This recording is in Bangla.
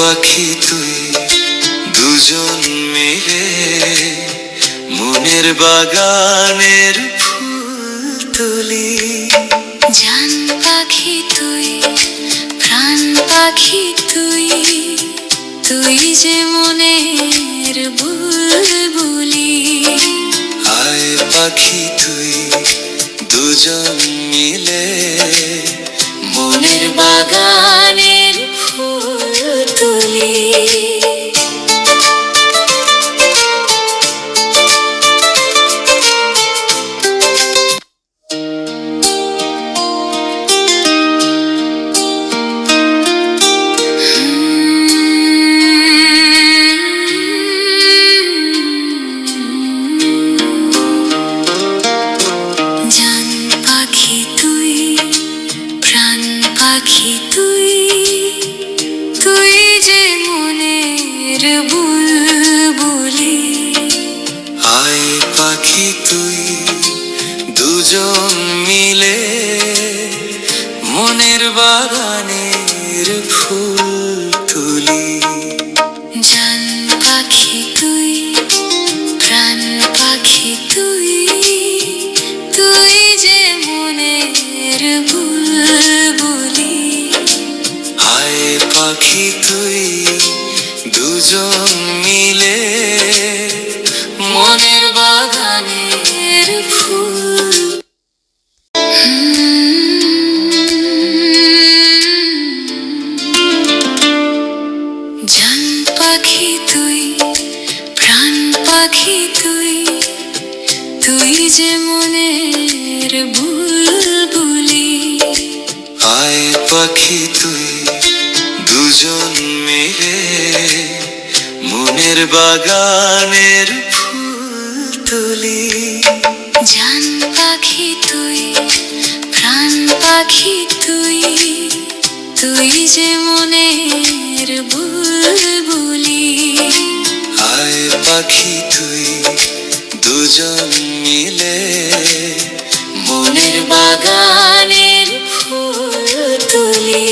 পাখি তুই দুজন মিলে মনের বাগানের ফুল তুলি। জান পাখি তুই, প্রাণ পাখি তুই, তুই যে মনের বুলবুলি। আয় পাখি তুই দুজন মিলে মনের বাগানের ফুল তুলি। জান পাখি তুই, প্রাণ পাখি তুই, তুই যে মনের বুলবুলি। আয় পাখি তুই দুজন মিলে মনের বাগানের ফুল তুলি। জান পাখি তুই, প্রাণ পাখি তুই, তুই যে মনের বুলবুলি। আয় পাখি তুই দুজন মিলে মনের বাগানের ফুল। জান পাখি তুই, প্রাণ পাখি তুই, তুই যে মনের বুলবুলি। আয় পাখি তুই দুজন মিলে মনের বাগানের ফুল তুলি। জান পাখি তুই, প্রাণ পাখি তুই, তুই যে মনের বুলবুলি। আয় পাখি তুই দুজন মিলে মনের বাগানের ফুল তুলি।